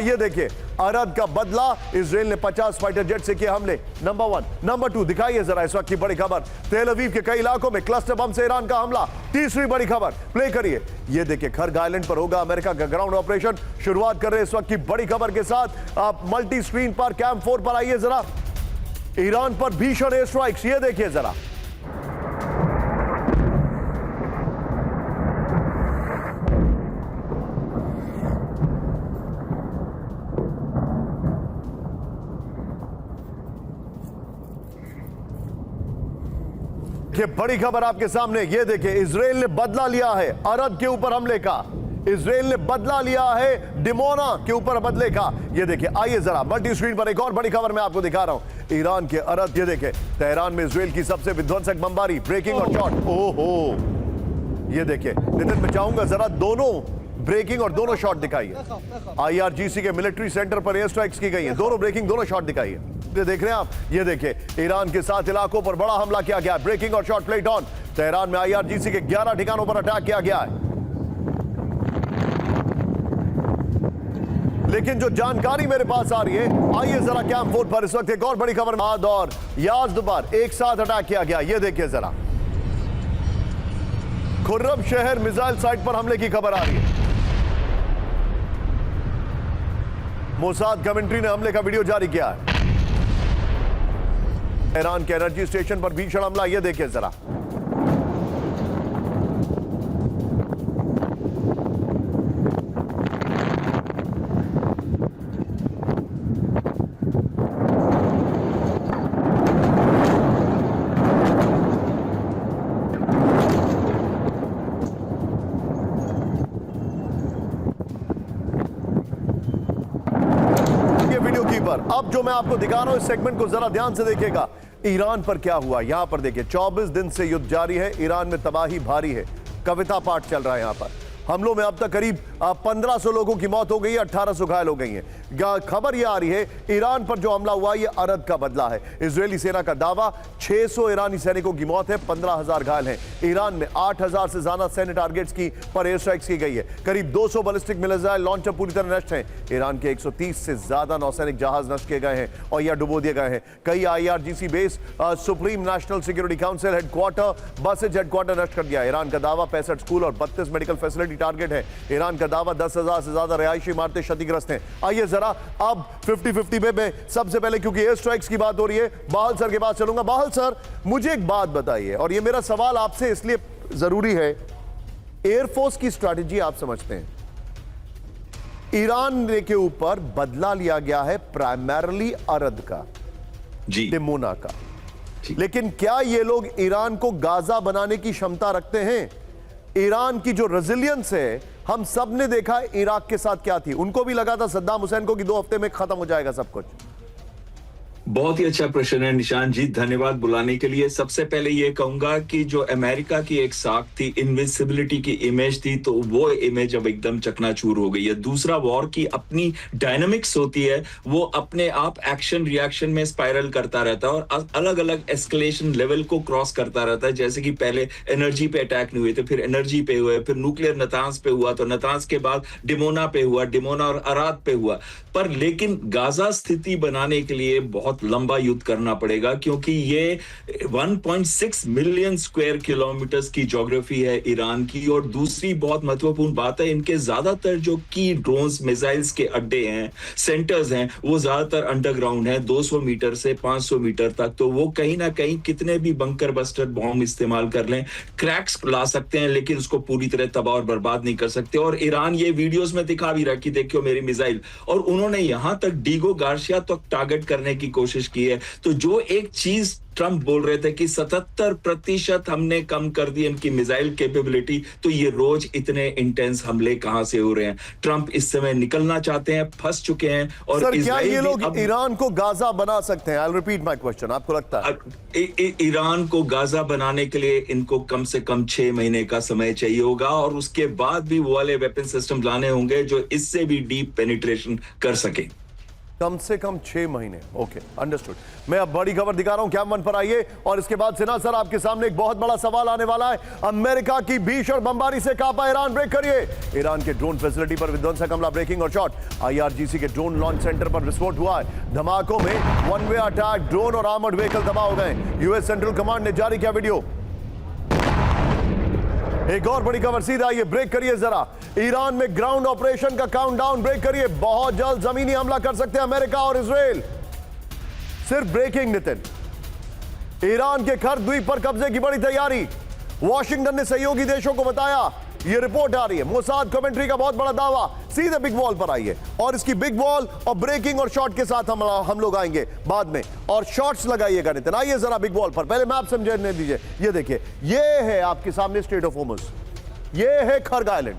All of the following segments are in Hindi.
ये देखिए अरद का बदला, इजराइल ने 50 फाइटर जेट से किए हमले। नंबर 1। नंबर 2 दिखाइए जरा इस वक्त की बड़ी खबर, तेल अवीव के कई इलाकों में क्लस्टर बम से ईरान का हमला। तीसरी बड़ी खबर प्ले करिए, ये देखिए खर्ग आइलैंड पर होगा अमेरिका का ग्राउंड ऑपरेशन। शुरुआत कर रहे हैं इस वक्त की बड़ी खबर के साथ। आप मल्टी स्क्रीन पर कैम 4 पर आइए जरा। ईरान पर भीषण एयर स्ट्राइक्स, ये देखिए जरा। ये बड़ी खबर आपके सामने, ये देखिए इजराइल ने बदला लिया है अरद के ऊपर हमले का। इजराइल ने बदला लिया है डिमोना के ऊपर बदले का। ये देखिए, आइए जरा मल्टी स्क्रीन पर एक और बड़ी खबर मैं आपको दिखा रहा हूं। ईरान के अरद, ये देखिए तेहरान में इजराइल की सबसे विध्वंसक बमबारी, ब्रेकिंग और शॉट। ओहो, ये देखिए नितिन, मैं चाहूंगा जरा दोनों ब्रेकिंग और दोनों शॉट दिखाइए। IRGC के मिलिट्री सेंटर पर एयर स्ट्राइक्स की गई है, दोनों ब्रेकिंग दोनों शॉट दिखाइए। देख रहे हैं आप, ये देखिए ईरान के 7 इलाकों पर बड़ा हमला किया गया, ब्रेकिंग और शॉट प्लेट ऑन। तेहरान में IRGC के 11 ठिकानों पर अटैक किया गया है। लेकिन जो जानकारी मेरे पास आ रही है, आइए जरा कैंप 4 पर इस वक्त एक और बड़ी खबर, माद और याज्द पर एक साथ अटैक किया गया। ये देखिए जरा, खुर्रम शहर मिसाइल साइट पर हमले की खबर आ रही है। मोसाद कमेंट्री ने हमले का वीडियो जारी किया है। ईरान के एनर्जी स्टेशन पर भीषण हमला, यह देखिए जरा। अब जो मैं आपको दिखा रहा हूं इस सेगमेंट को जरा ध्यान से देखिएगा। ईरान पर क्या हुआ यहां पर देखिए, 24 दिन से युद्ध जारी है, ईरान में तबाही भारी है, कविता पाठ चल रहा है। यहां पर हमलों में अब तक करीब 1500 लोगों की मौत हो गई है, 1800 घायल हो गई हैं। खबर यह आ रही है ईरान पर जो हमला हुआ यह अरद का बदला है। इजरायली सेना का दावा, 600 ईरानी सैनिकों की मौत है, 15000 घायल हैं। ईरान में 8000 से ज्यादा सैन्य टारगेट्स की पर एयर स्ट्राइक्स की गई है। करीब 200 बैलिस्टिक मिसाइल लॉन्चर पूरी तरह नष्ट हैं। ईरान के 130 से ज्यादा नौसैनिक जहाज नष्ट किए गए हैं और या डुबो दिए गए हैं। कई IRGC base, supreme national security council headquarter, buses headquarter नष्ट कर दिया। ईरान का दावा 65 स्कूल और 32 मेडिकल फैसिलिटी टारगेट है। ईरान का दावा 10,000 से ज्यादा रिहायशी इमारतें क्षतिग्रस्त हैं। आइए जरा अब 50-50 पे मैं सबसे पहले, क्योंकि एयर स्ट्राइक्स की बात हो रही है, बाहल सर के पास चलूंगा। बाहल सर, मुझे एक बात बताइए, और ये मेरा सवाल आपसे इसलिए जरूरी है, एयरफोर्स की स्ट्रैटेजी आप समझते हैं, ईरान के ऊपर बदला लिया गया है प्राइमरली अरद का, डिमोना का, लेकिन क्या ये लोग ईरान को गाजा बनाने की क्षमता रखते हैं? ईरान की जो रेजिलियंस है, हम सब ने देखा इराक के साथ क्या थी, उनको भी लगा था सद्दाम हुसैन को कि 2 हफ्ते में खत्म हो जाएगा सब कुछ। बहुत ही अच्छा प्रश्न है निशान जी, धन्यवाद बुलाने के लिए। सबसे पहले ये कहूंगा कि जो अमेरिका की एक साख थी, इनविंसिबिलिटी की इमेज थी, तो वो इमेज अब एकदम चकनाचूर हो गई है। दूसरा, वॉर की अपनी डायनामिक्स होती है, वो अपने आप एक्शन रिएक्शन में स्पाइरल करता रहता है और अलग अलग एस्केलेशन लेवल को क्रॉस करता रहता है। जैसे कि पहले एनर्जी पे अटैक नहीं हुए थे, फिर एनर्जी पे हुए, फिर न्यूक्लियर नतांज पे हुआ, तो नतांज के बाद डिमोना पे हुआ, डिमोना और अराद पे हुआ। पर लेकिन गाजा स्थिति बनाने के लिए बहुत लंबा युद्ध करना पड़ेगा, क्योंकि ये 1.6 मिलियन स्क्वायर किलोमीटर्स की ज्योग्राफी है ईरान की। और दूसरी बहुत महत्वपूर्ण बात है, इनके ज्यादातर जो की ड्रोन्स, मिसाइल्स के अड्डे हैं, सेंटर्स हैं, वो ज्यादातर अंडरग्राउंड है, 200 मीटर से 500 मीटर तक। तो वो कहीं ना कहीं कितने भी बंकर बस्टर बॉम्ब इस्तेमाल कर लें, क्रैक्स ला सकते हैं, लेकिन उसको पूरी तरह तबाह और बर्बाद नहीं कर सकते। और ईरान ये वीडियोस में दिखा भी रहा कि देखियो मेरी मिसाइल, और उन्होंने यहां तक डीगो गार्सिया तक टारगेट करने की कोशिश की है। तो जो एक चीज ट्रंप बोल रहे थे कि 77% हमने कम कर दी इनकी मिसाइल कैपेबिलिटी, तो ये रोज इतने इंटेंस हमले कहां से हो रहे हैं? ट्रंप इस समय निकलना चाहते हैं, फंस चुके हैं। और सर, क्या ये लोग ईरान को गाजा बना सकते हैं? I will repeat my question, आपको लगता है ईरान को गाजा बनाने के लिए इनको कम से कम 6 महीने का समय चाहिए होगा, और उसके बाद भी वो वाले वेपन सिस्टम लाने होंगे जो इससे भी डीप पेनिट्रेशन कर सके। कम से कम 6 महीने। Okay, understood. मैं अब बड़ी खबर दिखा रहा हूं, कैम वन पर आइए। और इसके बाद सिन्हा सर, आपके सामने एक बहुत बड़ा सवाल आने वाला है। अमेरिका की भीषण बमबारी से कांपा ईरान, ब्रेक करिए। ईरान के ड्रोन फैसिलिटी पर विध्वंसक हमला, ब्रेकिंग और शॉट। IRGC के ड्रोन लॉन्च सेंटर पर विस्फोट हुआ है। धमाकों में वन वे अटैक, ड्रोन और आर्मर्ड व्हीकल तबाह हो गए। US सेंट्रल कमांड ने जारी किया वीडियो। एक और बड़ी खबर, सीधा ये ब्रेक करिए जरा। ईरान में ग्राउंड ऑपरेशन का काउंटडाउन, ब्रेक करिए। बहुत जल्द जमीनी हमला कर सकते हैं अमेरिका और इजराइल। सिर्फ ब्रेकिंग नितिन, ईरान के खर द्वीप पर कब्जे की बड़ी तैयारी। वॉशिंगटन ने सहयोगी देशों को बताया, ये रिपोर्ट आ रही है। मोसाद कमेंट्री का बहुत बड़ा दावा। सीधे बिग वॉल पर आइए और इसकी बिग वॉल और ब्रेकिंग और शॉट के साथ हम लोग आएंगे बाद में, और शॉट्स लगाइएगा नितिन। आइए जरा बिग वॉल पर, पहले मैप समझने दीजिए। ये देखिए, ये है आपके सामने स्ट्रेट ऑफ होर्मुज, ये है खर्ग आइलैंड,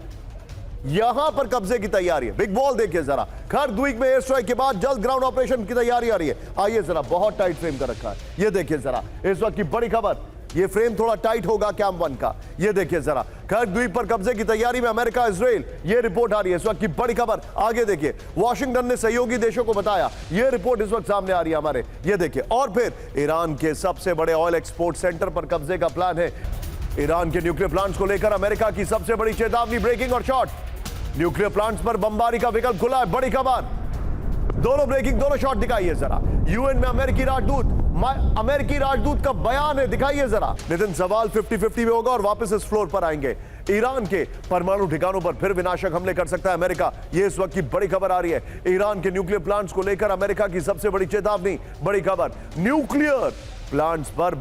यहां पर कब्जे की तैयारी है। बिग वॉल देखिए जरा, खर्ग द्वीप में एयर स्ट्राइक के बाद जल्द ग्राउंड ऑपरेशन की तैयारी आ रही है। आइए जरा, बहुत टाइट फ्रेम कर रखा है। ये देखिए जरा, इस वक्त की बड़ी खबर, ये फ्रेम थोड़ा टाइट होगा कैम वन का। ये देखिए जरा, खर्ग द्वीप पर कब्जे की तैयारी में अमेरिका इजराइल, ये रिपोर्ट आ रही है इस वक्त की बड़ी खबर। आगे देखिए, वॉशिंगटन ने सहयोगी देशों को बताया, ये रिपोर्ट इस वक्त सामने आ रही है हमारे। ये देखिए, और फिर ईरान के सबसे बड़े ऑयल एक्सपोर्ट सेंटर पर कब्जे का प्लान है। ईरान के न्यूक्लियर प्लांट्स को लेकर अमेरिका की सबसे बड़ी चेतावनी, ब्रेकिंग और शॉट। न्यूक्लियर प्लांट्स पर बमबारी का विकल्प खुला है, बड़ी खबर। दोनों ब्रेकिंग, दोनों शॉट दिखाइए जरा। यूएन में अमेरिकी राजदूत का बयान है, दिखाइए जरा। नितिन, सवाल 50-50 में होगा और वापस इस फ्लोर पर आएंगे। ईरान के परमाणु ठिकानों पर फिर विनाशक हमले कर सकता है अमेरिका, यह इस वक्त की बड़ी खबर आ रही है। ईरान के न्यूक्लियर प्लांट्स को लेकर अमेरिका की सबसे बड़ी चेतावनी, बड़ी खबर। न्यूक्लियर प्लांट्स पर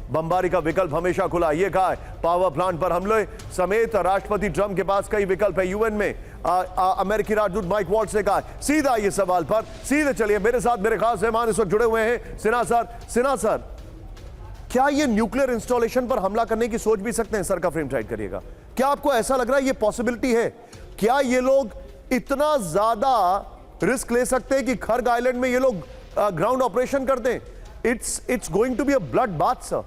बमबारी का विकल्प हमेशा खुला, यह कहा है। पावर प्लांट पर हमले समेत राष्ट्रपति ट्रंप के पास कई विकल्प है। यूएन में अमेरिकी राजदूत माइक वॉल्ट्ज ने कहा। सीधा ये सवाल पर सीधे चलिए, मेरे साथ मेरे खास मेहमान इस वक्त जुड़े हुए हैं, सिन्हा सर। सिन्हा सर, क्या ये न्यूक्लियर इंस्टॉलेशन पर हमला करने की सोच भी सकते हैं? सर का फ्रेम टाइट करिएगा। क्या आपको ऐसा लग रहा है ये पॉसिबिलिटी है? क्या ये लोग इतना ज्यादा रिस्क ले सकते हैं कि खर्ग आइलैंड में ये लोग ग्राउंड ऑपरेशन कर दें? It's going to be a blood bath sir.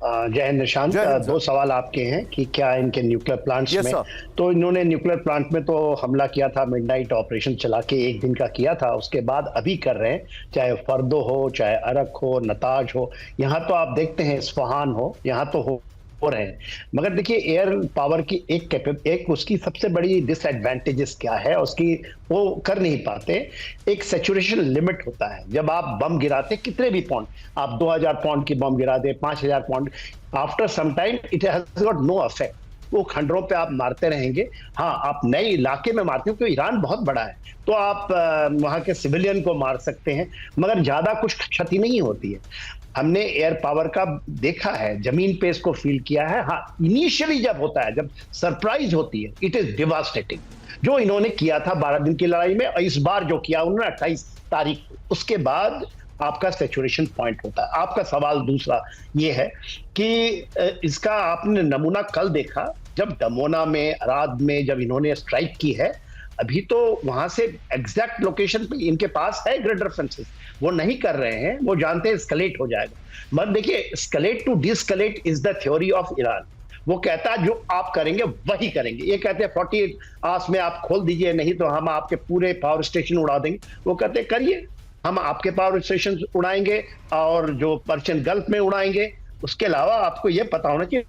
जय हिंद निशांत, दो सवाल आपके हैं कि क्या इनके न्यूक्लियर प्लांट्स में, तो इन्होंने न्यूक्लियर प्लांट में तो हमला किया था, मिडनाइट ऑपरेशन चला के एक दिन का किया था। उसके बाद अभी कर रहे हैं, चाहे फर्दो हो, चाहे अरक हो, नताज हो, यहाँ तो आप देखते हैं इस्फहान हो, यहाँ तो हो रहे हैं। मगर देखिए, एयर पावर की एक उसकी सबसे बड़ी डिसएडवांटेजेस क्या है, उसकी वो कर नहीं पाते। एक सैचुरेशन लिमिट होता है। जब आप बम गिराते, कितने भी पाउंड, आप 2000 पाउंड की बम गिरा दे, 5000 pound, after some time it has got no effect. वो खंडरों पे आप मारते रहेंगे। हाँ, आप नए इलाके में मारते हो, क्योंकि ईरान बहुत बड़ा है, तो आप वहां के सिविलियन को मार सकते हैं, मगर ज्यादा कुछ क्षति नहीं होती है। हमने एयर पावर का देखा है, जमीन पे इसको फील किया है। हाँ, इनिशियली जब होता है, जब सरप्राइज होती है, इट इज डिवास्टेटिंग। जो इन्होंने किया था 12 दिन की लड़ाई में, और इस बार जो किया उन्होंने 28 तारीख, उसके बाद आपका सैचुरेशन पॉइंट होता है। आपका सवाल दूसरा ये है कि इसका आपने नमूना कल देखा, जब डमोना में, अराद में जब इन्होंने स्ट्राइक की है। अभी तो वहां से एग्जैक्ट लोकेशन पे इनके पास है ग्रिड रेफरेंसेस, वो नहीं कर रहे हैं, वो जानते हैं एस्केलेट हो जाएगा। मगर देखिए, escalate to deescalate is the theory of Iran. वो कहता है जो आप करेंगे वही करेंगे। ये कहते हैं 48 आवर्स में आप खोल दीजिए, नहीं तो हम आपके पूरे पावर स्टेशन उड़ा देंगे। वो कहते हैं करिए, हम आपके पावर स्टेशन उड़ाएंगे और जो पर्शियन गल्फ में उड़ाएंगे। उसके अलावा आपको यह पता होना चाहिए,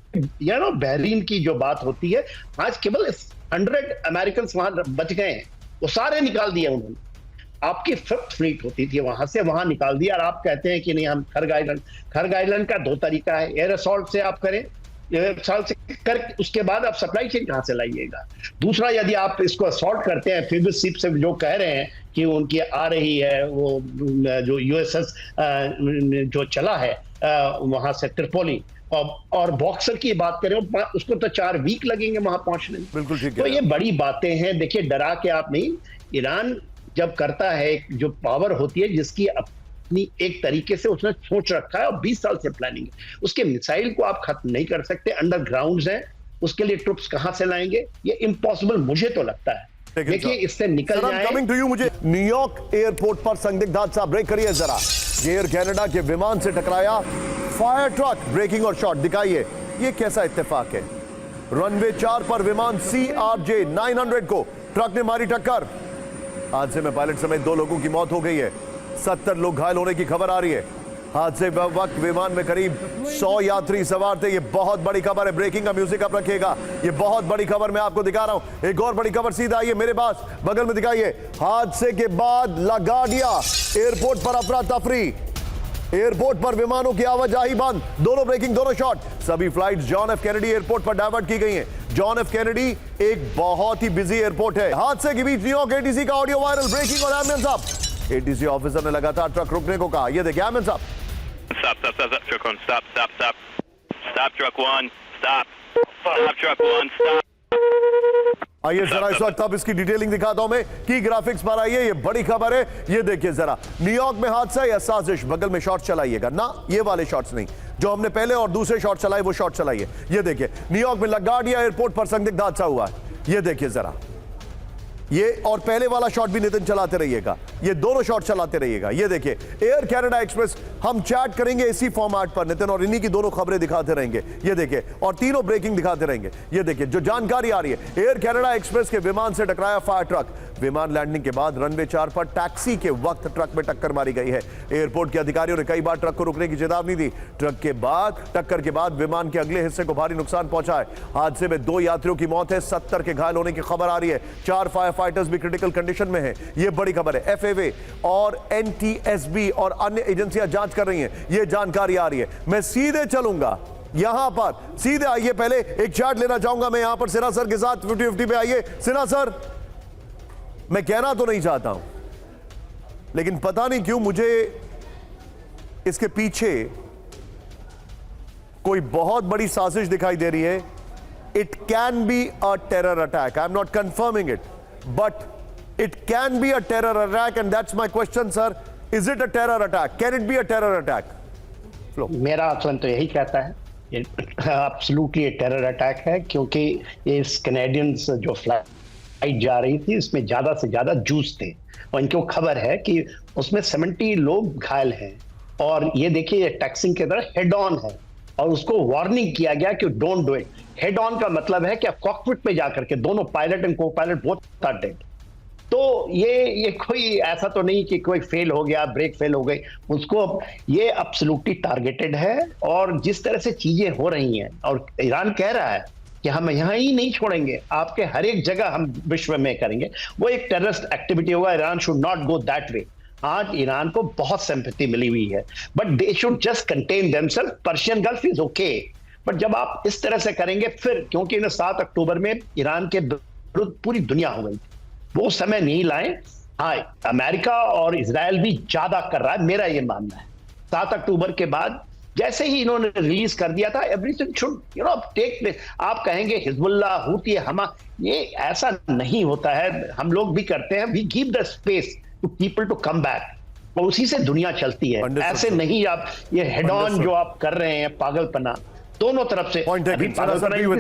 बहरीन की जो बात होती है, आज केवल 100 अमेरिकन वहां बच गए हैं, वो सारे निकाल दिए उन्होंने। आपकी 5th फ्लीट होती थी वहां से, वहां निकाल दिया। और आप कहते हैं कि नहीं, हम खर्ग आइलैंड का 2 तरीका है। एयर असॉल्ट से आप करें, उसके बाद आप सप्लाई चेन कहां से लाइएगा? दूसरा, यदि आप इसको असॉल्ट करते हैं, फिर भी शिप से जो कह रहे हैं कि उनकी आ रही है, वो जो USS जो चला है वहां से ट्रिपोली, और बॉक्सर की बात करें, उसको तो 4 वीक लगेंगे वहां पहुंचने में। बिल्कुल ठीक है। तो ये बड़ी बातें हैं। देखिए, डरा के आप नहीं, ईरान जब करता है, जो पावर होती है जिसकी अपनी एक तरीके से उसने सोच रखा है, और 20 साल से प्लानिंग है, उसके मिसाइल को आप खत्म नहीं कर सकते। अंडरग्राउंड हैं, उसके लिए ट्रुप्स कहां से लाएंगे? ये इम्पॉसिबल मुझे तो लगता है। देखिए, इससे निकल जाए। कमिंग टू यू, मुझे न्यूयॉर्क एयरपोर्ट पर संदिग्ध हादसा, ब्रेक करिए जरा। एयर कनाडा के विमान से टकराया फायर ट्रक, ब्रेकिंग और शॉट दिखाइए। ये कैसा इत्तेफाक है? रनवे 4 पर विमान CRJ 900 को ट्रक ने मारी टक्कर। हादसे में पायलट समेत 2 लोगों की मौत हो गई है, 70 लोग घायल होने की खबर आ रही है। हादसे वक्त विमान में करीब 100 यात्री सवार थे। ये बहुत बड़ी खबर है। ब्रेकिंग का म्यूजिक आप रखिएगा, ये बहुत बड़ी खबर मैं आपको दिखा रहा हूं। एक और बड़ी खबर सीधा आइए मेरे पास, बगल में दिखाइए। हादसे के बाद लागार्डिया एयरपोर्ट पर अफरा तफरी, एयरपोर्ट पर विमानों की आवाजाही बंद। दोनों ब्रेकिंग, दोनों शॉट। सभी flights John F Kennedy airport पर डायवर्ट की गई हैं। जॉन एफ कैनेडी एक बहुत ही बिजी एयरपोर्ट है। हादसे के बीच न्यूयॉर्क एटीसी का ऑडियो वायरल। ब्रेकिंग और एम्बुलेंस अप। एटीसी ऑफिसर ने लगातार ट्रक रुकने को कहा। ये देखिए ambulance up. Stop, truck 1, stop. Stop, truck 1, stop. Stop, truck 1, stop. आइए जरा इस वक्त अब इसकी डिटेलिंग दिखाता हूं मैं की ग्राफिक्स पर। आइए, ये बड़ी खबर है। ये देखिए जरा, न्यूयॉर्क में हादसा या साजिश। बगल में शॉट चलाइएगा ना, ये वाले शॉट्स नहीं, जो हमने पहले और दूसरे शॉट चलाए वो शॉट चलाइए। ये देखिए न्यूयॉर्क में लागार्डिया एयरपोर्ट पर संदिग्ध हादसा हुआ है। ये देखिए जरा, ये और पहले वाला शॉट भी नितिन चलाते रहिएगा, ये दोनों शॉट चलाते रहिएगा। ये देखिए एयर कनाडा एक्सप्रेस, हम चैट करेंगे इसी फॉर्मेट पर नितिन, और इन्हीं की दोनों खबरें दिखाते रहेंगे। ये देखिए, और तीनों ब्रेकिंग दिखाते रहेंगे। ये देखिए जो जानकारी आ रही है, एयर कनाडा एक्सप्रेस के विमान से टकराया फायर ट्रक। विमान लैंडिंग के बाद रनवे 4 पर टैक्सी के वक्त ट्रक में टक्कर मारी गई है। एयरपोर्ट के अधिकारियों ने कई बार ट्रक को रुकने की चेतावनी दी। ट्रक के बाद टक्कर के बाद विमान के अगले हिस्से को भारी नुकसान पहुंचा है। हादसे में 2 यात्रियों की मौत है, 70 के घायल होने की खबर आ रही है। 4 फायर फाइटर्स भी क्रिटिकल कंडीशन में हैं। ये बड़ी खबर है। एफएए और एनटीएसबी और अन्य एजेंसियां जांच कर रही हैं, ये जानकारी आ रही है। मैं सीधे चलूंगा यहां पर, सीधे आइए। पहले एक चार्ट लेना चाहूंगा मैं यहां पर सिन्हा सर के साथ। 50-50 पे आइए सिन्हा सर। मैं कहना तो नहीं चाहता हूं, लेकिन पता नहीं क्यों मुझे इसके पीछे कोई बहुत बड़ी साजिश दिखाई दे रही है। It can be a terror attack. I am not confirming it, but it can be a terror attack, and that's my question sir. Is it a terror attack? Can it be a terror attack? मेरा आकलन तो यही कहता है, एब्सोल्युटली टेरर अटैक है, क्योंकि इस कैनेडियंस जो फ्लाइट जा रही थी, इसमें ज्यादा से ज्यादा जूस थे, और इनको खबर है कि उसमें 70 लोग घायल हैं। और ये देखिए, ये टैक्सिंग के तरह हेड ऑन है, और उसको वार्निंग किया गया कि don't do it. Head on का मतलब है कि आप कॉकपिट में जाकर के दोनों पायलट एंड को पायलट बोथ आर डेड। तो ये कोई ऐसा तो नहीं कि कोई फेल हो गया, ब्रेक फेल हो गई, उसको ये एब्सोल्युटली टारगेटेड है। और जिस तरह से चीजें हो रही हैं, और ईरान कह रहा है कि हम यहाँ ही नहीं छोड़ेंगे, आपके हर एक जगह हम विश्व में करेंगे, वो एक टेररिस्ट एक्टिविटी होगा। Iran should not go that way. आज ईरान को बहुत सिंपैथी मिली हुई है, but they should just contain themself. Persian gulf is okay, but जब आप इस तरह से करेंगे फिर, क्योंकि 7 अक्टूबर में ईरान के विरुद्ध पूरी दुनिया हो गई, वो समय नहीं लाए। हाँ, अमेरिका और इजराइल भी ज्यादा कर रहा है, मेरा ये मानना है। 7 अक्टूबर के बाद जैसे ही इन्होंने रिलीज कर दिया था, एवरीथिंग शुड टेक प्लेस। आप कहेंगे हिजबुल्लाह, हुती, हमा, ये ऐसा नहीं होता है। हम लोग भी करते हैं, we give the space to people to come back, और उसी से दुनिया चलती है। ऐसे नहीं आप ये हेड ऑन जो आप कर रहे हैं, पागलपना दोनों तरफ से।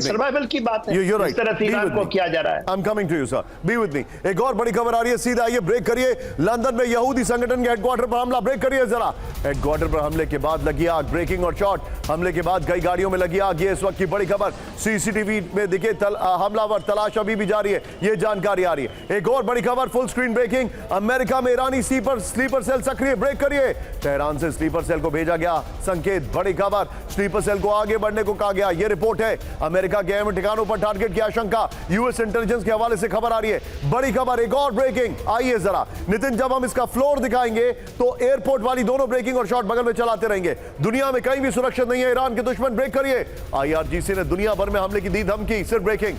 सर्वाइवल की बात है, इस तरह से ईरान को किया जा रहा है। I'm coming to you, sir. Be with me. एक और बड़ी खबर आ रही है, सीधा आइए, ब्रेक करिए। लंदन में यहूदी संगठन के हेडक्वार्टर पर हमला। ब्रेक करिए जरा। हेडक्वार्टर पर हमले के बाद लगी आग। ब्रेकिंग और शॉट। हमले के बाद कई गाड़ियों में लगी आग। ये इस वक्त की बड़ी खबर। सीसीटीवी में दिखे हमलावर, तलाश अभी भी जारी है, ये जानकारी आ रही है। एक और बड़ी खबर, फुल स्क्रीन ब्रेकिंग। अमेरिका में ईरानी स्लीपर सेल सक्रिय। ब्रेक करिए। तेहरान से स्लीपर सेल को भेजा गया संकेत। बड़ी खबर, स्लीपर सेल को आगे बढ़ने को कहा गया। यह रिपोर्ट है। अमेरिका के अहम ठिकानों पर टारगेट की आशंका, यूएस इंटेलिजेंस के हवाले से खबर आ रही है। बड़ी खबर, एक और ब्रेकिंग। आइए जरा नितिन, जब हम इसका फ्लोर दिखाएंगे तो एयरपोर्ट वाली दोनों ब्रेकिंग और शॉट बगल में चलाते रहेंगे। दुनिया में कहीं भी सुरक्षित नहीं है ईरान के दुश्मन। ब्रेक करिए। आईआरजीसी ने दुनिया भर में हमले की दी धमकी। सिर्फ ब्रेकिंग।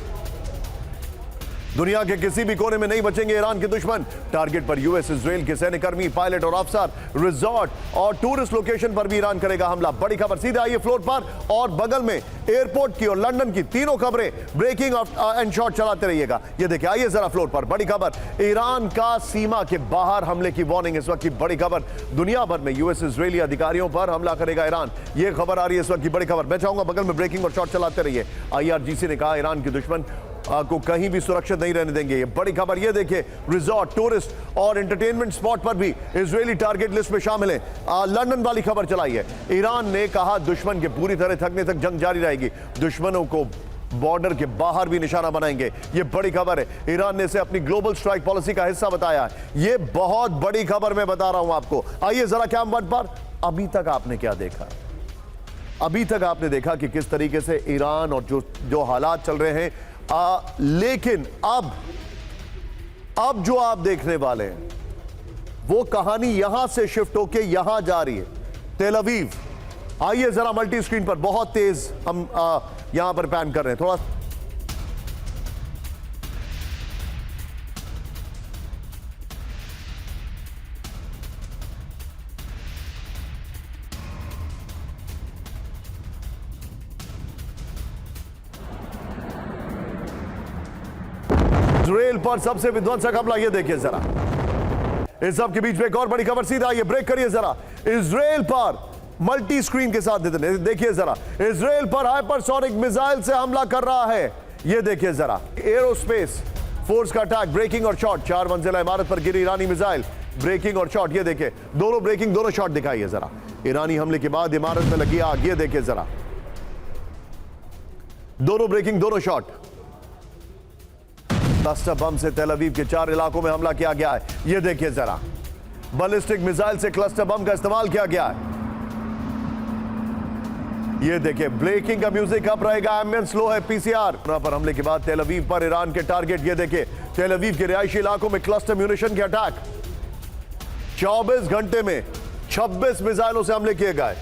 दुनिया के किसी भी कोने में नहीं बचेंगे ईरान के दुश्मन। टारगेट पर यूएस, इजराइल के सैन्यकर्मी, पायलट और अफसर, रिजॉर्ट और टूरिस्ट लोकेशन पर भी ईरान करेगा हमला। बड़ी खबर, सीधे आइए फ्लोर पर, और बगल में एयरपोर्ट की और लंदन की तीनों खबरें ब्रेकिंग एंड शॉट चलाते रहिएगा। ये देखिए, आइए जरा फ्लोर पर। बड़ी खबर, ईरान का सीमा के बाहर हमले की वार्निंग। इस वक्त की बड़ी खबर, दुनिया भर में यूएस इजरायली अधिकारियों पर हमला करेगा ईरान। ये खबर आ रही है इस वक्त की बड़ी खबर। मैं चाहूंगा बगल में ब्रेकिंग और शॉट चलाते रहिए। आईआरजीसी ने कहा ईरान के दुश्मन को कहीं भी सुरक्षित नहीं रहने देंगे। ये बड़ी खबर, ये देखिए, रिजॉर्ट, टूरिस्ट और एंटरटेनमेंट स्पॉट पर भी इजरायली टारगेट लिस्ट में शामिल हैं। लंदन वाली खबर चलाई है। ईरान ने कहा दुश्मन के पूरी तरह थकने तक जंग जारी रहेगी। दुश्मनों को बॉर्डर के बाहर भी निशाना बनाएंगे। ये बड़ी खबर है, ईरान ने इसे अपनी ग्लोबल स्ट्राइक पॉलिसी का हिस्सा बताया है। ये बहुत बड़ी खबर मैं बता रहा हूं आपको। आइए जरा कैम वन पर, अभी तक आपने क्या देखा? अभी तक आपने देखा कि किस तरीके से ईरान और जो हालात चल रहे हैं, लेकिन अब जो आप देखने वाले हैं वो कहानी यहां से शिफ्ट होके यहां जा रही है, तेल अवीव। आइए जरा मल्टी स्क्रीन पर, बहुत तेज हम यहां पर पैन कर रहे हैं थोड़ा। इजराइल पर सबसे विध्वंसक हमला, ये देखिए जरा। इस सब के बीच में एक और बड़ी खबर, सीधा ये ब्रेक करिए जरा। इजराइल पर मल्टी स्क्रीन के साथ देखिए जरा, इजराइल पर हाइपरसोनिक मिसाइल से हमला कर रहा है। ये देखिए जरा, एरोस्पेस फोर्स का अटैक, ब्रेकिंग और शॉट। 4 मंजिला इमारत पर गिरी ईरानी मिसाइल, ब्रेकिंग और शॉट। ये देखिए दोनों ब्रेकिंग, दोनों शॉट दिखाइए जरा। ईरानी हमले के बाद इमारत में लगी आग, ये देखिए जरा, दोनों ब्रेकिंग, दोनों शॉट। क्लस्टर बम से तेल अवीव के 4 इलाकों में हमला किया गया है। यह देखिए जरा, बैलिस्टिक मिसाइल से क्लस्टर बम का इस्तेमाल किया गया है। यह देखिए, ब्रेकिंग का म्यूजिक अब रहेगा, एम्बियंस स्लो है, पीसीआर। पर हमले के बाद तेल अवीव पर ईरान के टारगेट, यह देखिए, तेल अवीव के रिहायशी इलाकों में क्लस्टर म्यूनिशन के अटैक। 24 घंटे में 26 मिसाइलों से हमले किए गए।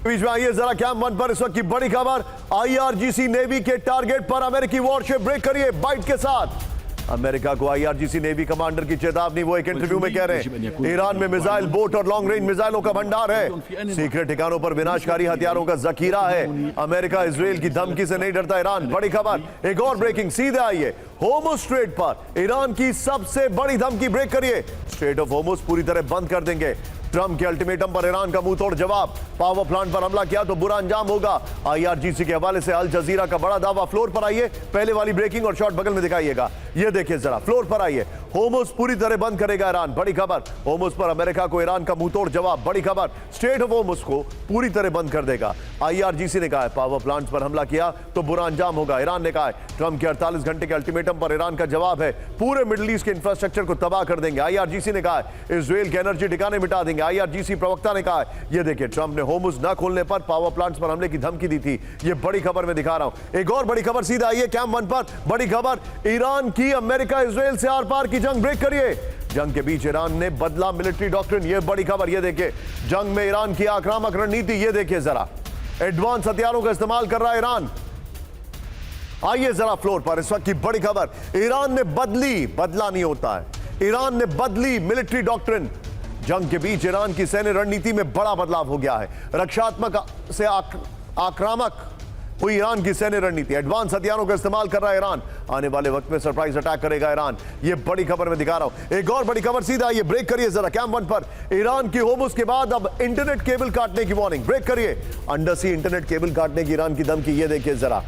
बीच में आइए जरा कैम वन पर, इस वक्त की बड़ी खबर, आईआरजीसी नेवी के टारगेट पर अमेरिकी वॉरशिप। ब्रेक करिए बाइट के साथ। अमेरिका को आईआरजीसी नेवी कमांडर की चेतावनी, वो एक इंटरव्यू में कह रहे हैं ईरान में मिसाइल बोट और लॉन्ग रेंज मिसाइलों का भंडार है, सीक्रेट ठिकानों पर विनाशकारी हथियारों का जखीरा है। अमेरिका इजराइल की धमकी से नहीं डरता ईरान। बड़ी खबर, एक और ब्रेकिंग, सीधे आइए, होर्मुज स्ट्रेट पर ईरान की सबसे बड़ी धमकी। ब्रेक करिए, स्ट्रेट ऑफ होर्मुज पूरी तरह बंद कर देंगे। ट्रंप के अल्टीमेटम पर ईरान का मुंह तोड़ जवाब। पावर प्लांट पर हमला किया तो बुरा अंजाम होगा। आईआरजीसी के हवाले से अल जजीरा का बड़ा दावा। फ्लोर पर आइए, पहले वाली ब्रेकिंग और शॉट बगल में दिखाइएगा। ये देखिए जरा, फ्लोर पर आइए, होर्मुज पूरी तरह बंद करेगा ईरान। बड़ी खबर, होर्मुज पर अमेरिका को ईरान का मुंह तोड़ जवाब। बड़ी खबर, स्ट्रेट ऑफ होर्मुज को पूरी तरह बंद कर देगा। आईआरजीसी ने कहा है पावर प्लांट पर हमला किया तो बुरा अंजाम होगा। ईरान ने कहा है ट्रंप के 48 घंटे के अल्टीमेटम पर ईरान का जवाब है, पूरे मिडिल ईस्ट के इंफ्रास्ट्रक्चर को तबाह कर देंगे। आईआरजीसी ने कहा है इजराइल के एनर्जी ठिकाने मिटा देंगे। आईआरजीसी प्रवक्ता ने कहा है, ये देखिए, ट्रंप ने होर्मुज न खोलने पर पावर प्लांट्स पर हमले की धमकी दी थी। ये बड़ी खबर मैं दिखा रहा हूं। एक और बड़ी खबर, सीधा आइए कैम वन पर, बड़ी खबर, ईरान की अमेरिका इजराइल से आर पार की जंग। ब्रेक करिए, जंग के बीच ईरान ने बदला मिलिट्री डॉक्ट्रिन। ये बड़ी खबर, ये देखिए, जंग में ईरान की आक्रामक रणनीति। ये देखिए जरा, एडवांस हथियारों का इस्तेमाल कर रहा है ईरान। आइए जरा फ्लोर पर, इस वक्त की बड़ी खबर, ईरान ने बदला नहीं होता है, ईरान ने बदली मिलिट्री डॉक्ट्रिन। जंग के बीच ईरान की सैन्य रणनीति में बड़ा बदलाव हो गया है। रक्षात्मक से आक्रामक हुई ईरान की सैन्य रणनीति। एडवांस हथियारों का इस्तेमाल कर रहा है ईरान। आने वाले वक्त में सरप्राइज अटैक करेगा ईरान। ये बड़ी खबर मैं दिखा रहा हूं। एक और बड़ी खबर, सीधा ये ब्रेक करिए जरा कैम वन पर, ईरान की होर्मुज के बाद अब इंटरनेट केबल काटने की वार्निंग। ब्रेक करिए, अंडर सी इंटरनेट केबल काटने की ईरान की धमकी। ये देखिए जरा,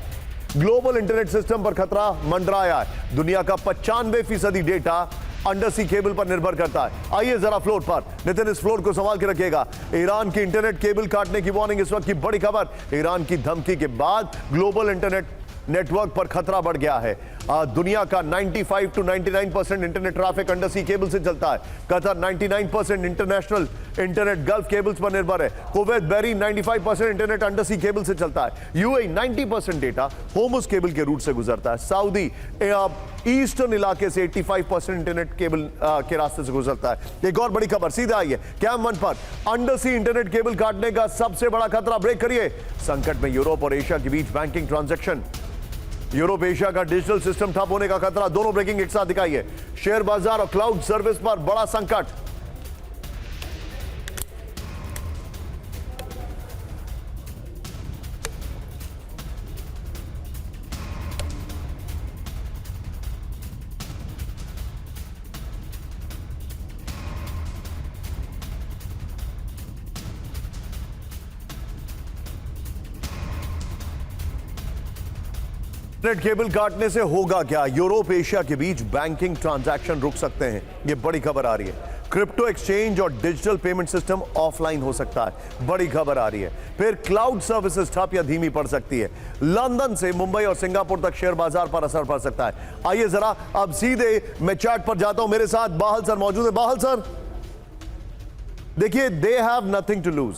ग्लोबल इंटरनेट सिस्टम पर खतरा मंडराया है। दुनिया का 95% डेटा अंडर सी केबल पर निर्भर करता है। आइए जरा फ्लोर पर, नितिन इस फ्लोर को संभाल के रखिएगा। ईरान की इंटरनेट केबल काटने की वार्निंग, इस वक्त की बड़ी खबर, ईरान की धमकी के बाद ग्लोबल इंटरनेट नेटवर्क पर खतरा बढ़ गया है। दुनिया का 95 to 99% internet traffic under sea cable से चलता है। Qatar 99% international internet gulf cables पर निर्भर है। Kuwait Bahrain 95% internet under sea cable से चलता है। यूएई 90% डेटा होर्मुज केबल के रूट से गुजरता है। सऊदी ईस्टर्न इलाके से 85% इंटरनेट केबल के रास्ते से गुजरता है। एक और बड़ी खबर, सीधा आइए कैम वन पर, अंडर सी इंटरनेट केबल काटने का सबसे बड़ा खतरा। ब्रेक करिए, संकट में यूरोप और एशिया के बीच बैंकिंग ट्रांजैक्शन। यूरोप एशिया का डिजिटल सिस्टम ठप होने का खतरा। दोनों ब्रेकिंग एक साथ दिखाइए। शेयर बाजार और क्लाउड सर्विस पर बड़ा संकट। इंटरनेट केबल काटने से होगा क्या? यूरोप एशिया के बीच बैंकिंग ट्रांजैक्शन रुक सकते हैं, ये बड़ी खबर आ रही है। क्रिप्टो एक्सचेंज और डिजिटल पेमेंट सिस्टम ऑफलाइन हो सकता है, बड़ी खबर आ रही है। फिर क्लाउड सर्विसेज ठप या धीमी पड़ सकती है। लंदन से मुंबई और सिंगापुर तक शेयर बाजार पर असर पड़ सकता है। आइए जरा अब सीधे मैं चैट पर जाता हूं, मेरे साथ बाहल सर मौजूद है। बाहल सर देखिए, they have nothing to lose.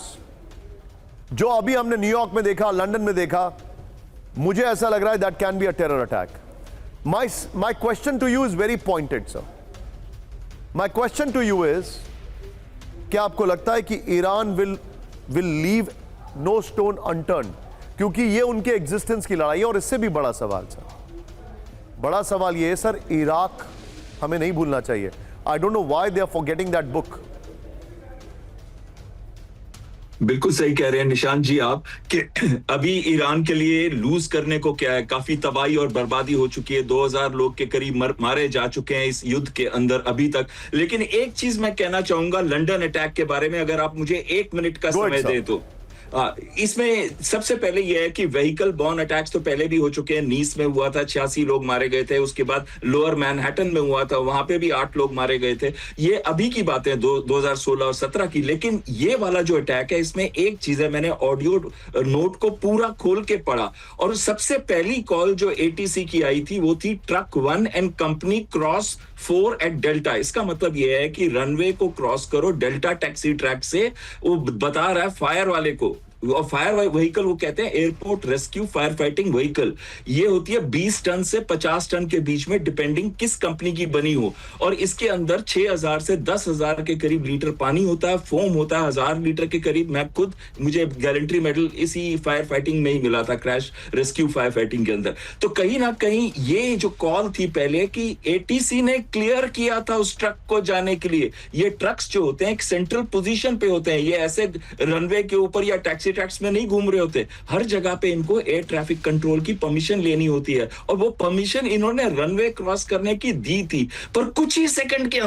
जो अभी हमने न्यूयॉर्क में देखा, लंदन में देखा, मुझे ऐसा लग रहा है that can be a terror attack. My question to you is very pointed sir. My question to you is, क्या आपको लगता है कि Iran will leave no stone unturned? क्योंकि ये उनके एग्जिस्टेंस की लड़ाई है। और इससे भी बड़ा सवाल सर, बड़ा सवाल ये है सर, इराक हमें नहीं भूलना चाहिए। I don't know why they are forgetting that book. बिल्कुल सही कह रहे हैं निशांत जी आप कि अभी ईरान के लिए लूज करने को क्या है, काफी तबाही और बर्बादी हो चुकी है। 2000 लोग के करीब मारे जा चुके हैं इस युद्ध के अंदर अभी तक। लेकिन एक चीज मैं कहना चाहूंगा लंदन अटैक के बारे में, अगर आप मुझे 1 मिनट का समय दे तो। इसमें सबसे पहले यह है कि व्हीकल बॉर्न अटैक्स तो पहले भी हो चुके हैं। नीस में हुआ था, 86 लोग मारे गए थे। उसके बाद लोअर मैनहट्टन में हुआ था, वहां पे भी 8 लोग मारे गए थे। ये अभी की बातें 2016 और 17 की। लेकिन ये वाला जो अटैक है, इसमें एक चीज है, मैंने ऑडियो नोट को पूरा खोल के पढ़ा और सबसे पहली कॉल जो एटीसी की आई थी वो थी truck 1 and company cross 4 at delta. इसका मतलब यह है कि रनवे को क्रॉस करो डेल्टा टैक्सी ट्रैक से। वो बता रहा है फायर वाले को, और फायर व्हीकल वो कहते हैं airport rescue fire fighting vehicle. ये होती है 20 टन से 50 टन के बीच में, डिपेंडिंग किस कंपनी की बनी हो। और इसके अंदर 6000 से 10,000 के करीब लीटर पानी होता है, फोम होता है 1000 लीटर के करीब। मुझे गैलेंट्री मेडल इसी फायर फाइटिंग में ही मिला था, क्रैश रेस्क्यू फायर फाइटिंग के अंदर। तो कहीं ना कहीं ये जो कॉल थी पहले कि एटीसी ने क्लियर किया था उस ट्रक को जाने के लिए। ये ट्रक्स जो होते हैं एक सेंट्रल पोजीशन पे होते हैं, ये ऐसे रनवे के ऊपर या टैक्सी ट्रैक्स में नहीं घूम रहे होते। हर जगह पे इनको एयर ट्रैफिक कंट्रोल की परमिशन लेनी होती है, और वो परमिशन इन्होंने रनवे क्रॉस करने की दी थी। पर कुछ ही सेकंड के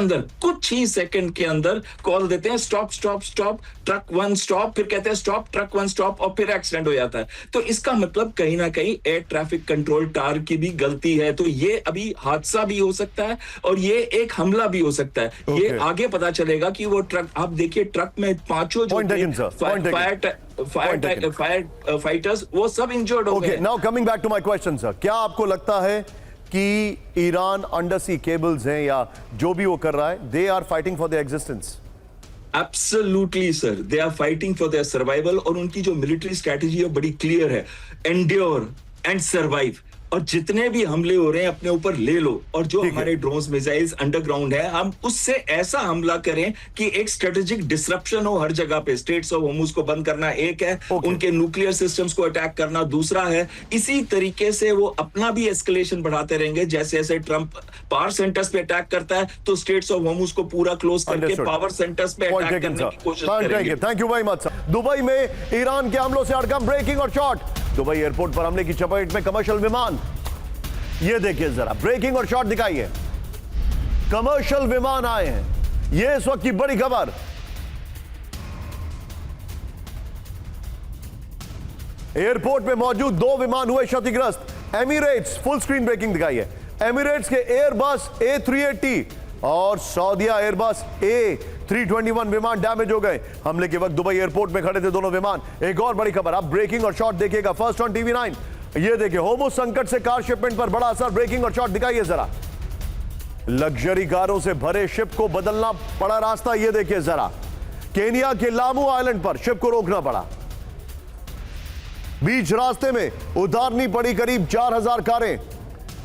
अंदर कॉल देते हैं stop stop stop, truck 1 stop, फिर कहते हैं स्टॉप ट्रक 1 स्टॉप, और फिर एक्सीडेंट हो जाता है। तो इसका मतलब कहीं ना कहीं एयर ट्रैफिक कंट्रोल टार की भी गलती है। तो ये अभी हादसा भी हो सकता है और ये एक हमला भी हो सकता है। ये आगे पता चलेगा कि वो ट्रक, आप देखिए ट्रक में 5 जो फायर फाइटर्स वो सब इंजर्ड हो गए। Now coming back to my question sir, क्या आपको लगता है कि ईरान अंडर सी केबल्स हैं या जो भी वो कर रहा है, they are fighting for their existence? Absolutely sir, they are fighting for their survival. और उनकी जो मिलिट्री स्ट्रेटेजी है बड़ी क्लियर है, एंड्योर एंड सर्वाइव। और जितने भी हमले हो रहे हैं अपने ऊपर ले लो, और जो हमारे ड्रोन्स मिसाइल्स अंडरग्राउंड है, हम उससे ऐसा हमला करें कि एक स्ट्रेटेजिक डिसरप्शन हो हर जगह पे। स्ट्रेट्स ऑफ होर्मुज को बंद करना एक है, उनके न्यूक्लियर सिस्टम्स को अटैक करना दूसरा है। इसी तरीके से वो अपना भी एस्केलेशन बढ़ाते रहेंगे। जैसे जैसे ट्रंप पावर सेंटर्स पे अटैक करता है, तो स्ट्रेट्स ऑफ होर्मुज को पूरा क्लोज करके पावर सेंटर्स पे अटैक करने की कोशिश करेंगे। Thank you very much sir. Dubai में ईरान के हमलों से हड़कंप, ब्रेकिंग और शॉट। दुबई एयरपोर्ट पर हमले की चपेट में कमर्शियल विमान। ये देखिए जरा, ब्रेकिंग और शॉट दिखाइए। कमर्शियल विमान आए हैं, ये इस वक्त की बड़ी खबर। एयरपोर्ट पे मौजूद 2 विमान हुए क्षतिग्रस्त। एमिरेट्स, फुल स्क्रीन ब्रेकिंग दिखाइए। एमिरेट्स के एयरबस A380 और सऊदीया एयरबस A321 विमान डैमेज हो गए। हमले के वक्त दुबई एयरपोर्ट में खड़े थे दोनों विमान। एक और बड़ी खबर, अब ब्रेकिंग और शॉट देखिएगा फर्स्ट ऑन TV9। ये देखिए, होर्मुज संकट से कार शिपमेंट पर बड़ा असर। ब्रेकिंग और शॉट दिखाइए जरा। लग्जरी कारों से भरे शिप को बदलना पड़ा रास्ता। ये देखिए जरा, केनिया के लामू आइलैंड पर शिप को रोकना पड़ा। बीच रास्ते में उतारनी पड़ी करीब 4000 कारें।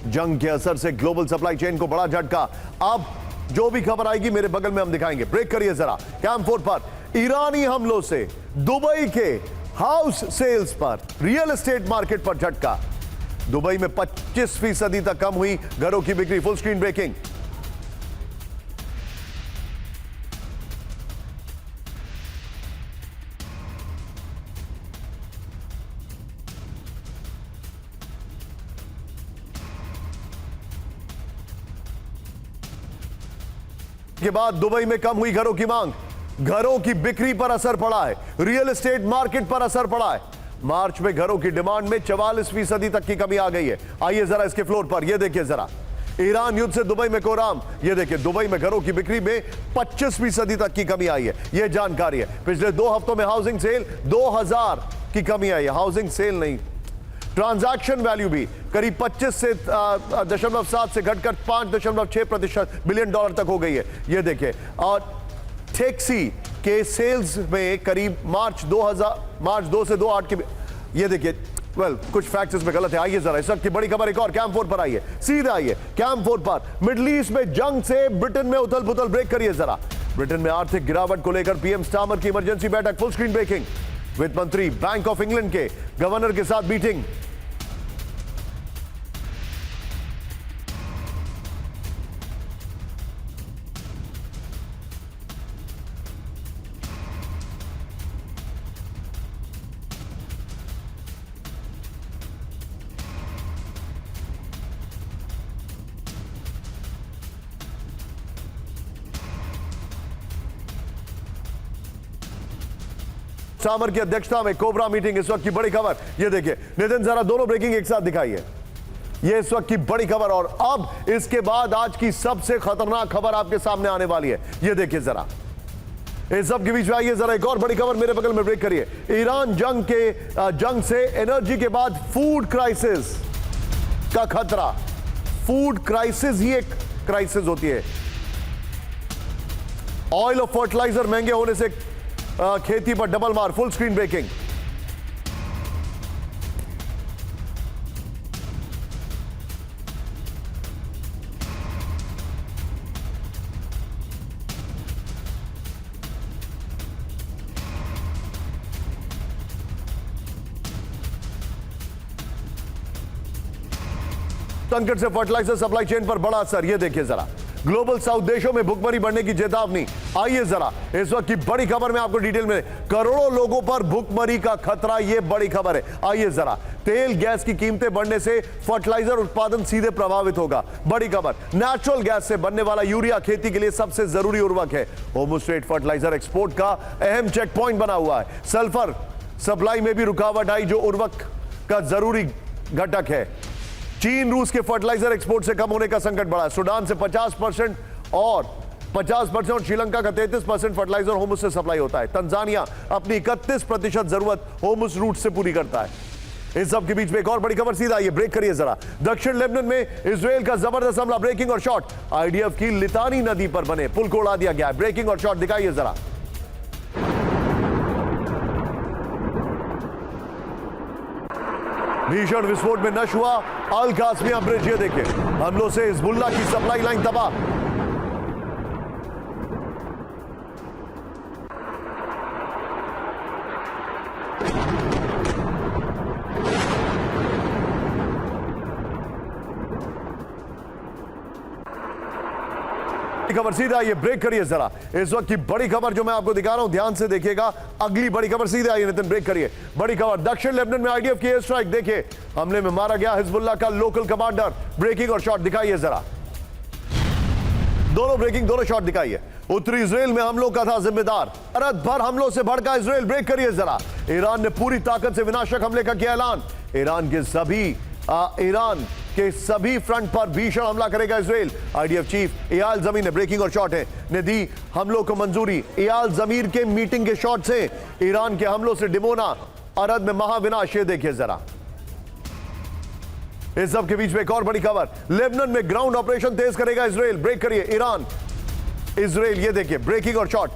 जंग के असर से ग्लोबल सप्लाई चेन को बड़ा झटका। अब जो भी खबर आएगी मेरे बगल में हम दिखाएंगे। ब्रेक करिए जरा। कैंप 4 पर ईरानी हमलों से दुबई के हाउस सेल्स पर, रियल एस्टेट मार्केट पर झटका। दुबई में 25% तक कम हुई घरों की बिक्री। Full screen breaking. के बाद दुबई में कम हुई घरों की मांग, घरों की बिक्री पर असर पड़ा है, रियल एस्टेट मार्केट पर असर पड़ा है। मार्च में घरों की डिमांड में 44% तक की कमी आ गई है। आइए जरा इसके फ्लोर पर, यह देखिए जरा, ईरान युद्ध से दुबई में कोहराम। ये देखिए दुबई में घरों की बिक्री में 25% तक की कमी आई है। यह जानकारी है। पिछले 2 हफ्तों में हाउसिंग सेल 2000 की कमी आई है। हाउसिंग सेल नहीं, ट्रांजैक्शन वैल्यू भी करीब 25.7 से घटकर 5.6 बिलियन डॉलर तक हो गई है। यह देखिए, और टैक्सी के सेल्स में करीब मार्च 2 से 2.8 की, ये देखिए, कुछ फैक्ट्स इसमें गलत है। आइए जरा इस वक्त की बड़ी खबर एक और कैंप 4 पर आइए, सीधा आइए कैंप 4 पर। मिडिल ईस्ट में जंग से ब्रिटेन में उथल पुथल, ब्रेक करिए जरा। ब्रिटेन में आर्थिक गिरावट को लेकर पीएम स्टार्मर की इमरजेंसी बैठक, फुल स्क्रीन ब्रेकिंग। वित्त मंत्री बैंक ऑफ इंग्लैंड के गवर्नर के साथ मीटिंग। स्टार्मर की अध्यक्षता में कोबरा मीटिंग, इस वक्त की बड़ी खबर। ये देखिए नितिन, जरा दोनों ब्रेकिंग एक साथ दिखाइए। ये इस वक्त की बड़ी खबर, और अब इसके बाद आज की सबसे खतरनाक खबर आपके सामने आने वाली है। ये देखिए जरा, इस सब के बीच में आइए जरा एक और बड़ी खबर मेरे बगल में, ब्रेक करिए। ईरान जंग से एनर्जी के बाद फूड क्राइसिस का खतरा। फूड क्राइसिस ही एक क्राइसिस होती है। ऑयल और फर्टिलाइजर महंगे होने से खेती पर डबल मार, फुल स्क्रीन ब्रेकिंग। संकट से फर्टिलाइजर सप्लाई चेन पर बड़ा असर। यह देखिए जरा, ग्लोबल साउथ देशों में भुखमरी बढ़ने की चेतावनी। आइए जरा इस वक्त की बड़ी खबर में आपको डिटेल में, करोड़ों लोगों पर भुखमरी का खतरा, यह बड़ी खबर है। आइए जरा, तेल गैस की कीमतें बढ़ने से फर्टिलाइजर उत्पादन सीधे प्रभावित होगा। बड़ी खबर, नेचुरल गैस से बनने वाला यूरिया खेती के लिए सबसे जरूरी उर्वरक है। होर्मुज़ स्ट्रेट फर्टिलाइजर एक्सपोर्ट का अहम चेक पॉइंट बना हुआ है। सल्फर सप्लाई में भी रुकावट आई, जो उर्वरक का जरूरी घटक है। चीन रूस के फर्टिलाइजर एक्सपोर्ट से कम होने का संकट बढ़ा। सूडान से 50% और 50% श्रीलंका का 33% फर्टिलाइजर होर्मुज़ से सप्लाई होता है। तंजानिया अपनी 31% जरूरत होर्मुज़ रूट से पूरी करता है। इस सब के बीच में एक और बड़ी खबर, सीधा ये ब्रेक करिए जरा। दक्षिण लेबनान में इजराइल का जबरदस्त हमला, ब्रेकिंग और शॉट। आईडीएफ की लितानी नदी पर बने पुल को उड़ा दिया गया। ब्रेकिंग और शॉट दिखाइए जरा। भीषण विस्फोट में नष्ट हुआ अल कासमिया ब्रिज। ये देखिए, हमलों से हिजबुल्लाह की सप्लाई लाइन तबाह। खबर सीधा ये ब्रेक करिए जरा। इस वक्त की बड़ी खबर जो मैं आपको दिखा रहा हूं, ध्यान से देखिएगा। अगली बड़ी खबर सीधे आइए नितिन, ब्रेक करिए। बड़ी खबर, दक्षिण लेबनान में आईडीएफ की एयर स्ट्राइक। देखिए, हमले में मारा गया हिजबुल्लाह का लोकल कमांडर। ब्रेकिंग और शॉट दिखाइए जरा, दोनों ब्रेकिंग, दोनों शॉट दिखाइए। उत्तरी इजराइल में हमलों का था जिम्मेदार, रात भर हमलों से भड़का इजराइल। ब्रेक करिए जरा। ईरान ने पूरी ताकत से विनाशक हमले का किया ऐलान। ईरान के सभी फ्रंट पर भीषण हमला करेगा इजराइल। आईडीएफ चीफ एयाल ज़मीर ने, ब्रेकिंग और शॉट है, ने दी हमलों को मंजूरी। एयाल ज़मीर के मीटिंग के शॉट से ईरान के हमलों से डिमोना, अरद में महाविनाश। ये देखिए जरा। इस सब के बीच में एक और बड़ी खबर, लेबनान में ग्राउंड ऑपरेशन तेज करेगा इजराइल। ब्रेक करिए। ईरान इजराइल, ये देखिए, ब्रेकिंग और शॉट।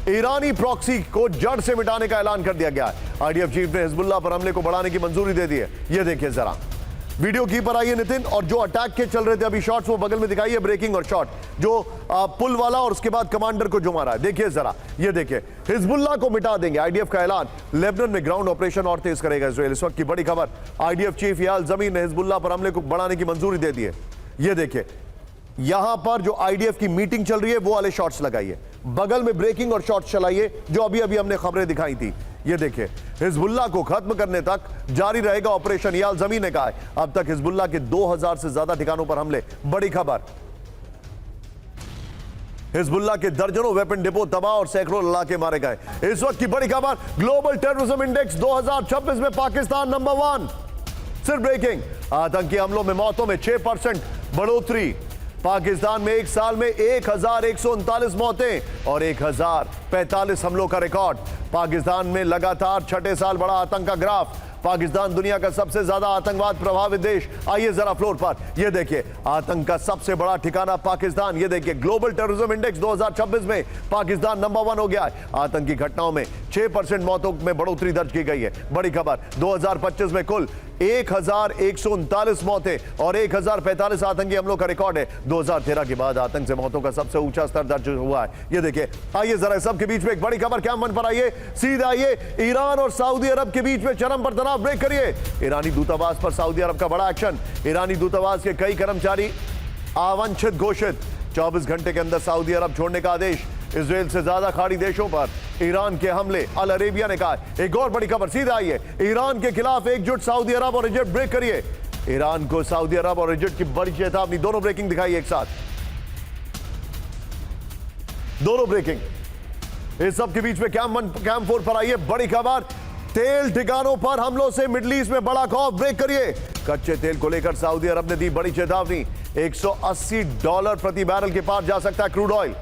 ईरानी प्रॉक्सी को जड़ से मिटाने का ऐलान कर दिया गया है। आईडीएफ चीफ ने हिजबुल्लाह पर हमले को बढ़ाने की मंजूरी दे दी है। ये देखिए जरा, वीडियो की पर आइए नितिन, और जो अटैक के चल रहे थे अभी शॉट्स, वो बगल में दिखाइए। ब्रेकिंग और शॉट, जो पुल वाला और उसके बाद कमांडर को जो मारा है। देखिए जरा, ये देखिए, हिजबुल्लाह को मिटा देंगे, आईडीएफ का ऐलान। लेबनान में ग्राउंड ऑपरेशन और तेज करेगा इजराइल। इस वक्त की बड़ी खबर, आईडीएफ चीफ एयाल ज़मीर ने हिजबुल्लाह पर हमले को बढ़ाने की मंजूरी दे दी है। ये देखिए, यहां पर जो आईडीएफ की मीटिंग चल रही है वो वाले शॉट्स लगाइए। बगल में ब्रेकिंग और शॉट्स चलाइए, जो अभी अभी हमने खबरें दिखाई थी। ये देखिए, हिजबुल्लाह को खत्म करने तक जारी रहेगा ऑपरेशन, एयाल ज़मीर ने कहा है। अब तक हिजबुल्लाह के 2000 से ज्यादा ठिकानों पर हमले। बड़ी खबर, हिजबुल्लाह के दर्जनों वेपन डिपो तबाह और सैकड़ों लड़ाके मारे गए। इस वक्त की बड़ी खबर, ग्लोबल टेररिज्म इंडेक्स 2026 में पाकिस्तान नंबर 1। सिर्फ ब्रेकिंग, आतंकी हमलों में मौतों में 6% बढ़ोतरी। पाकिस्तान में एक साल में 1139 मौतें और 1045 हमलों का रिकॉर्ड। पाकिस्तान में लगातार छठे साल बढ़ा आतंक का ग्राफ। पाकिस्तान दुनिया का सबसे ज्यादा आतंकवाद प्रभावित देश। आइए जरा फ्लोर पर, ये देखिए आतंक का सबसे बड़ा ठिकाना पाकिस्तान। ये देखिए ग्लोबल टेररिज्म इंडेक्स 2026 में पाकिस्तान नंबर 1 हो गया है। आतंकी घटनाओं में 6% मौतों में बढ़ोतरी दर्ज की गई है। बड़ी खबर, 2025 में कुल 1139 मौतें और 1045 आतंकी हमलों का रिकॉर्ड है। 2013 के बाद आतंक से मौतों का सबसे ऊंचा स्तर दर्ज हुआ है। ये देखिए, आइए जरा सबके बीच में एक बड़ी खबर, क्या मन पर आइए सीधा आइए। ईरान और सऊदी अरब के बीच में चरम पर तनाव, ब्रेक करिए। ईरानी दूतावास पर सऊदी अरब का बड़ा एक्शन। ईरानी दूतावास के कई कर्मचारी आवांछित घोषित। 24 घंटे के अंदर सऊदी अरब छोड़ने का आदेश। इजराइल से ज्यादा खाड़ी देशों पर ईरान के हमले, अल अरेबिया ने कहा। एक और बड़ी खबर, सीधा आइए। ईरान के खिलाफ एकजुट सऊदी अरब और इजिप्ट, ब्रेक करिए। ईरान को सऊदी अरब और इजिप्ट की बड़ी चेतावनी। दोनों ब्रेकिंग दिखाई एक साथ, दोनों ब्रेकिंग। इस सब के बीच में कैंप 4 पर आइए बड़ी खबर, तेल ठिकानों पर हमलों से मिडिल ईस्ट में बड़ा खौफ, ब्रेक करिए। कच्चे तेल को लेकर सऊदी अरब ने दी बड़ी चेतावनी। $180 प्रति बैरल के पार जा सकता है क्रूड ऑयल।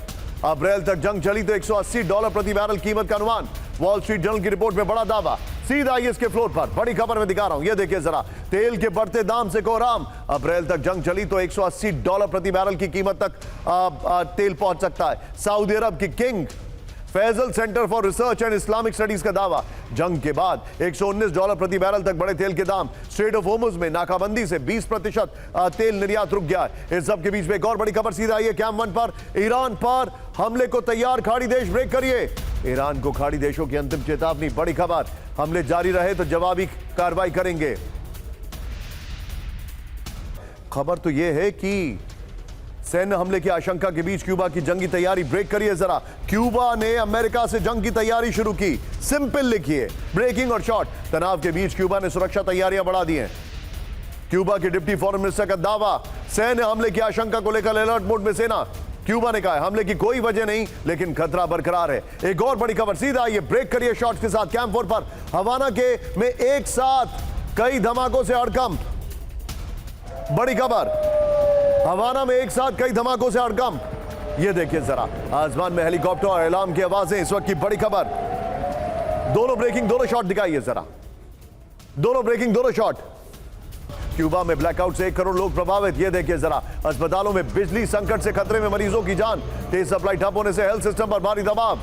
अप्रैल तक जंग चली तो $180 प्रति बैरल कीमत का अनुमान। वॉल स्ट्रीट जर्नल की रिपोर्ट में बड़ा दावा। सीधा आइए इसके फ्लोर पर, बड़ी खबर में दिखा रहा हूं। ये देखिए जरा, तेल के बढ़ते दाम से कोहराम। अप्रैल तक जंग चली तो $180 प्रति बैरल की कीमत तक तेल पहुंच सकता है। सऊदी अरब की King Faisal Center for Research and Islamic Studies का दावा, जंग के बाद $119 प्रति बैरल तक बढ़े तेल के दाम। स्ट्रेट ऑफ होर्मुज में नाकाबंदी से 20% तेल निर्यात रुक गया है। इस सब के बीच में एक और बड़ी खबर, सीधा आइए कैंप 1 पर। ईरान पर हमले को तैयार खाड़ी देश, ब्रेक करिए। ईरान को खाड़ी देशों की अंतिम चेतावनी। बड़ी खबर, हमले जारी रहे तो जवाबी कार्रवाई करेंगे। खबर तो यह है कि सैन्य हमले की आशंका के बीच क्यूबा की जंगी तैयारी, ब्रेक करिए जरा। क्यूबा ने अमेरिका से जंग की तैयारी शुरू की, सिंपल लिखिए, ब्रेकिंग और शॉर्ट। तनाव के बीच क्यूबा ने सुरक्षा तैयारियां बढ़ा दी हैं। क्यूबा के डिप्टी फॉरेन मिनिस्टर का दावा, सैन्य हमले की आशंका को लेकर अलर्ट मोड में सेना। क्यूबा ने कहा हमले की कोई वजह नहीं, लेकिन खतरा बरकरार है। एक और बड़ी खबर, सीधा आइए ब्रेक करिए शॉर्ट्स के साथ कैंप 4 पर। हवाना के में एक साथ कई धमाकों से हड़कंप। बड़ी खबर, हवाना में एक साथ कई धमाकों से हड़कंप। ये देखिए जरा, आसमान में हेलीकॉप्टर और अलार्म की आवाजें। इस वक्त की बड़ी खबर, दोनों ब्रेकिंग, दोनों शॉट दिखाइए जरा, दोनों ब्रेकिंग, दोनों शॉट। क्यूबा में ब्लैकआउट से 1 करोड़ लोग प्रभावित। ये देखिए जरा, अस्पतालों में बिजली संकट से खतरे में मरीजों की जान। तेज सप्लाई ठप होने से हेल्थ सिस्टम पर भारी दबाव।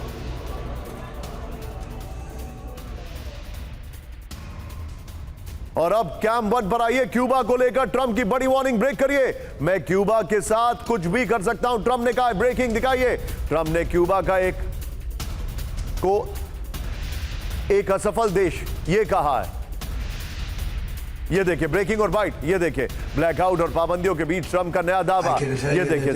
और अब कैंप 1 पर आइए, क्यूबा को लेकर ट्रंप की बड़ी वार्निंग, ब्रेक करिए। मैं क्यूबा के साथ कुछ भी कर सकता हूं, ट्रंप ने कहा है, ब्रेकिंग दिखाइए। ट्रंप ने क्यूबा का एक असफल देश ये कहा है। ये देखिए ब्रेकिंग और बाइट, ये देखिए ब्लैकआउट और पाबंदियों के बीच ट्रंप का नया दावा। ये देखिए